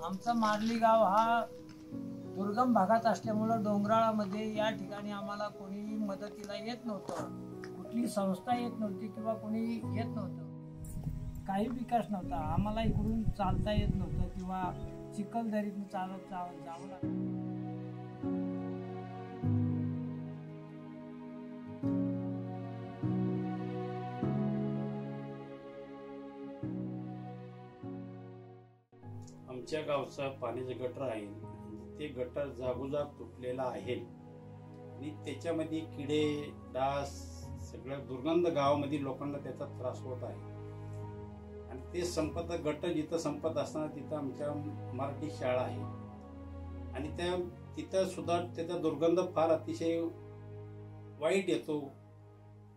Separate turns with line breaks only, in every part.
आमचा मारली गाव हा दुर्गम भागात असल्यामुळं डोंगराळामध्ये या ठिकाणी आम्हाला कोणी मदतीला येत नव्हतं, कुठली संस्था येत नव्हती किंवा कोणी येत नव्हतं, काही विकास नव्हता. आम्हाला इकडून चालता येत नव्हतं किंवा चिखलदरीतून चालत जावं लागतं.
आमच्या गावचा पाण्याचे गटर आहे, ते गटर जागोजाग तुटलेला आहे आणि त्याच्यामध्ये किडे डास सगळं दुर्गंध गावामध्ये लोकांना त्याचा त्रास होत आहे. आणि ते संपत गटर जिथं संपत असताना तिथं आमच्या मराठी शाळा आहे आणि तिथं सुद्धा त्याचा दुर्गंध फार अतिशय वाईट येतो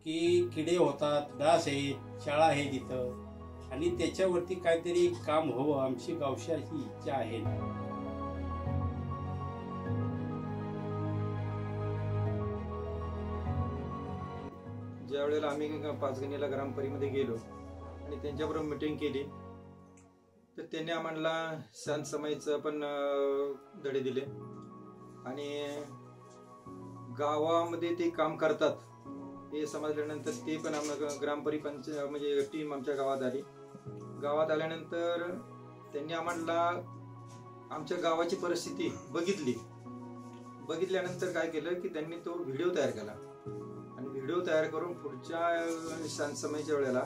की किडे होतात, डास आहेत, शाळा आहे तिथं आणि त्याच्यावरती काहीतरी काम व्हावं आमची गावची अशी इच्छा आहे.
ज्या वेळेला आम्ही पाचगणीला ग्रामपंचायतीमध्ये गेलो आणि त्यांच्याबरोबर मीटिंग केली तर त्यांनी आम्हाला शांत समाईचं पण धडे दिले आणि गावामध्ये ते काम करतात हे समजल्यानंतर ते पण आम्हाला ग्रामपंचायत म्हणजे टीम आमच्या गावात आली. गावात आल्यानंतर त्यांनी आम्हाला आमच्या गावाची परिस्थिती बघितल्यानंतर काय केलं की त्यांनी तो व्हिडिओ तयार केला आणि व्हिडिओ तयार करून पुढच्या शांत समयच्या वेळेला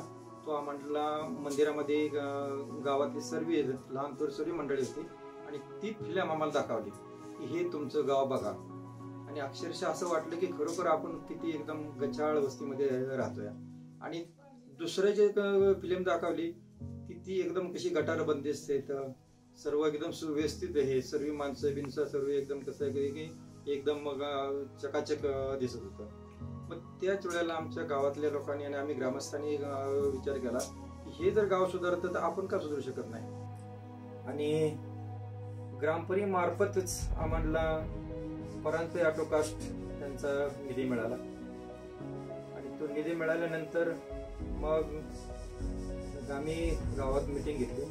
तो आम्हाला मंदिरामध्ये गावातली सर्व लहान थोर सर्व मंडळी होती आणि ती फिल्म आम्हाला दाखवली की हे तुमचं गाव बघा. आणि अक्षरशः असं वाटलं की खरोखर आपण किती एकदम गचाळ वस्तीमध्ये राहतोय. आणि दुसरं जे फिल्म दाखवली ती एकदम कशी गटार बंदिस्त आहेत, सर्व एकदम सुव्यवस्थित आहे, सर्व माणसं बिनसं सर्व एकदम कसं आहे की एकदम मग चकाचक दिसत होतं. मग त्याच वेळेला आमच्या गावातल्या लोकांनी आणि आम्ही ग्रामस्थांनी विचार केला की हे जर गाव सुधारतं तर आपण का सुधारू शकत नाही. आणि ग्रामपंचायत मार्फतच आम्हाला परांजपे ऑटोकास्ट त्यांचा निधी मिळाला आणि तो निधी मिळाल्यानंतर मग आम्ही गावात मीटिंग घेतली.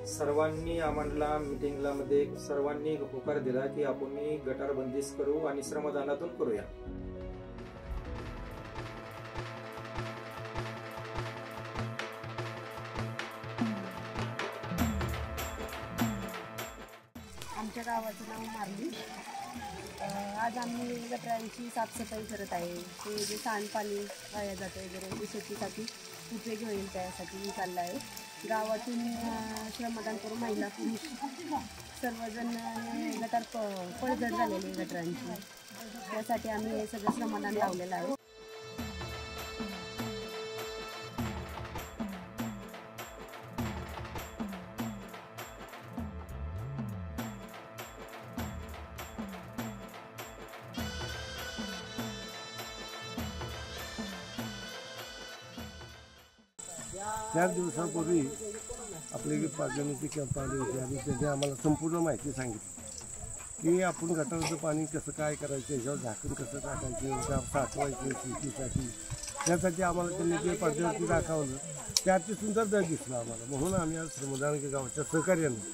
सर्वांनी आम्हाला मीटिंगला मध्ये सर्वांनी होकार दिला की आपण गटार बंदिस्त करू आणि श्रमदानातून करूया.
आमच्या गावाचं नाव मारली. आज आम्ही गटारांची साफसफाई करत आहे. ते जे सांडपाणी वाया जातं वगैरे ते शेतीसाठी उपयोगी होईल त्यासाठी चाललं आहे. गावातून श्रमदान करून महिला पुरुष सर्वजण गटार पडझड झालेली गटारांची, त्यासाठी आम्ही हे सगळं श्रमदान लावलेलं आहे.
चार दिवसांपूर्वी आपले पाचगणीचे कॅम्प आले होते आणि त्यांनी आम्हाला संपूर्ण माहिती सांगितली की आपण गटाराचं पाणी कसं काय करायचं, याच्यावर झाकण कसं टाकायचं, साठवायचं शेतीसाठी, त्यासाठी आम्हाला त्यांनी जे पद्धती दाखवलं ते अति सुंदर दर दिसलं आम्हाला. म्हणून आम्ही आज श्रमदान गावाच्या सहकार्याने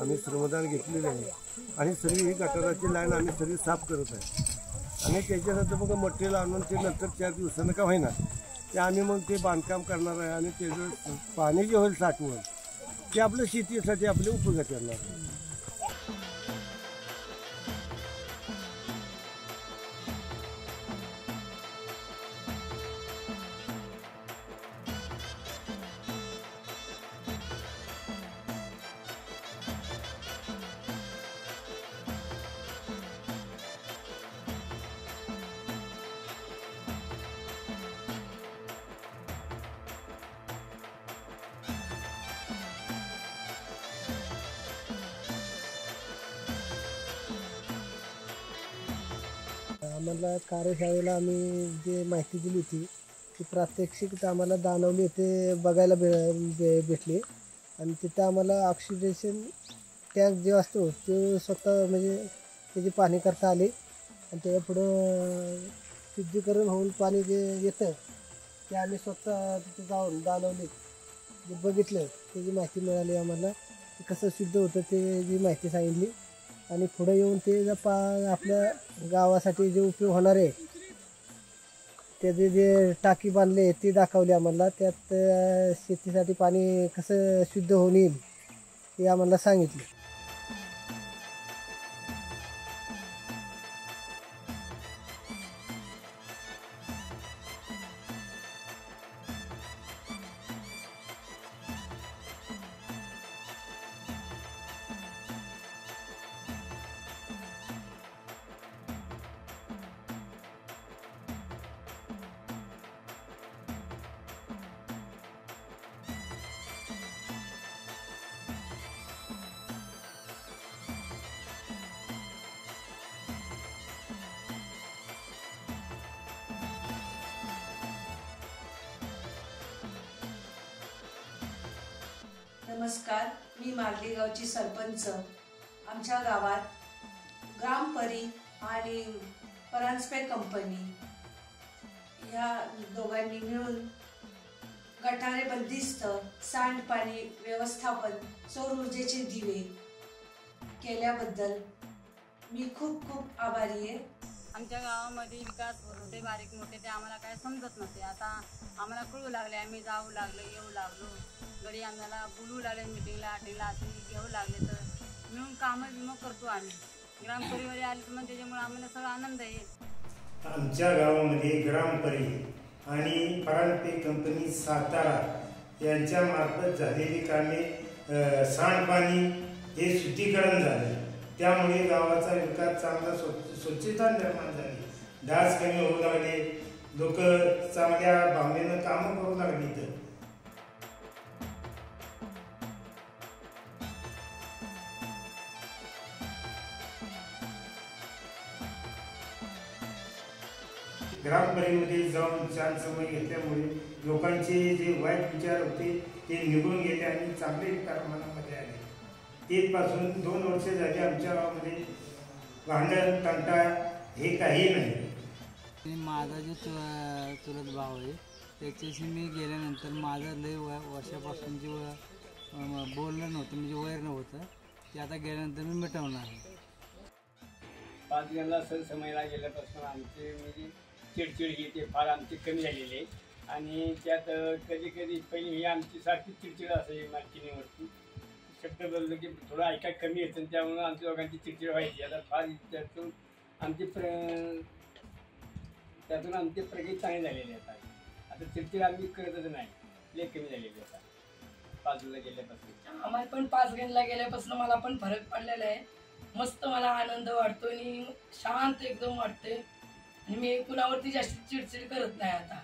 आम्ही श्रमदान घेतलेले आहे आणि सर्व ही गटाराची लाईन आम्ही सर्व साफ करत आहे. आणि त्याच्यानंतर मग मटेरियल आणून ते नंतर 4 दिवसानं का होईना ते आम्ही मग ते बांधकाम करणार आहे आणि त्याचं पाणी जे होईल साठवून ते आपल्या शेतीसाठी आपले उपयोगात येणार आहे.
आम्हाला कार्यशाळेला आम्ही जे माहिती दिली होती ती प्रात्यक्षिक आम्हाला दानवली येथे बघायला भेटली आणि तिथं आम्हाला ऑक्सिडेशन टँक जे असतो ते स्वतः म्हणजे त्याची पाहणी करता आली आणि त्याच्या पुढं शुद्धीकरण होऊन पाणी जे येतं ते आम्ही स्वतः तिथे जाऊन दानवली जे बघितलं त्याची माहिती मिळाली आम्हाला ते कसं शुद्ध होतं ते जी माहिती सांगितली आणि पुढे येऊन ते आपल्या गावासाठी जे उपयोग होणार आहे त्याचे जे टाकी बांधले ती दाखवली आम्हाला. त्यात शेतीसाठी पाणी कसं शुद्ध होऊन येईल हे आम्हाला सांगितले.
नमस्कार, मी मार्ली गावची सरपंच. आमच्या गावात ग्रामपरी आणि परांजपे कंपनी ह्या दोघांनी मिळून गटारे बंदिस्त, सांडपाणी व्यवस्थापन, सौर ऊर्जेचे दिवे केल्याबद्दल मी खूप खूप आभारी आहे.
आमच्या गावामध्ये विकास होत होते, बारीक मोठे, ते आम्हाला काय समजत नव्हते. आता आम्हाला कळू लागले, आम्ही जाऊ लागलो, येऊ लागलो, घरी आम्हाला बोलू लागले, मिटिंगला आठवला असे घेऊ लागले. तर मिळून कामं करतो आम्ही. ग्रामपरिवारी आले तर मग त्याच्यामुळे आम्हाला सगळा आनंद आहे.
आमच्या गावामध्ये ग्रामपरी आणि परांजपे कंपनी सातारा यांच्या मार्फत झालेली कामे, सांडपाणी हे शुद्धीकरण झाले. त्यामुळे गावाचा विकास चांगला, स्वच्छता निर्माण झाली, डास कमी होऊ लागले, लोक चांगल्या भावनेनं कामं करू लागली. तर ग्रामपरीमध्ये जाऊन छान समय घेतल्यामुळे लोकांचे जे वाईट विचार होते ते निघून गेले आणि चांगले विचार मनामध्ये आले. तेपासून 2 वर्ष झाली आमच्या गावामध्ये भांडण तंटा हे काही नाही.
माझा जो चुलत भाव आहे त्याच्याशी मी गेल्यानंतर माझं लय वर्षापासून जे बोलणं नव्हतं, म्हणजे वैर नव्हतं, ते आता गेल्यानंतर मी मिटवणार आहे.
5 जणांना सण समयला गेल्यापासून आमचे म्हणजे चिडचिड ही ते फार आमची कमी झालेली आहे. आणि त्यात कधी कधी पहिली ही आमची सारखी चिडचिड असायची मालकीनीवरती. शब्द बोललो की थोडं ऐकाय कमी येतं, त्यामुळं आमच्या दोघांची चिडचिड व्हायची. आता फार त्यातून आमची प्रगती चांगली झालेली आहे. आता चिडचिड आम्ही करतच नाही, लय कमी झालेली आता 5 गेल्यापासून.
आम्हाला पण 5 गेल्यापासून मला पण फरक पडलेला आहे. मस्त मला आनंद वाटतो आणि शांत एकदम वाटते आणि मी कुणावरती जास्त चिडचिड करत नाही आता.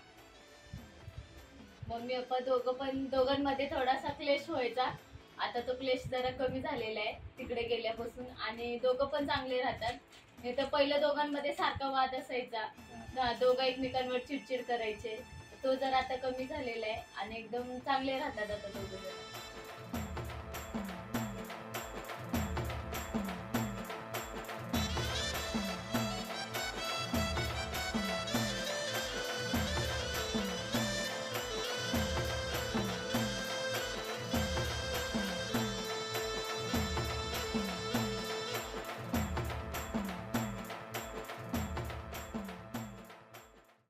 मम्मी पप्पा दोघांमध्ये थोडासा क्लेश व्हायचा, आता तो क्लेश जरा कमी झालेला आहे तिकडे गेल्यापासून. आणि दोघं पण चांगले राहतात. नाही तर पहिलं दोघांमध्ये सारखा वाद असायचा, दोघं एकमेकांवर चिडचिड करायचे. तो जर आता कमी झालेला आहे आणि एकदम चांगले राहतात आता दोघं जण.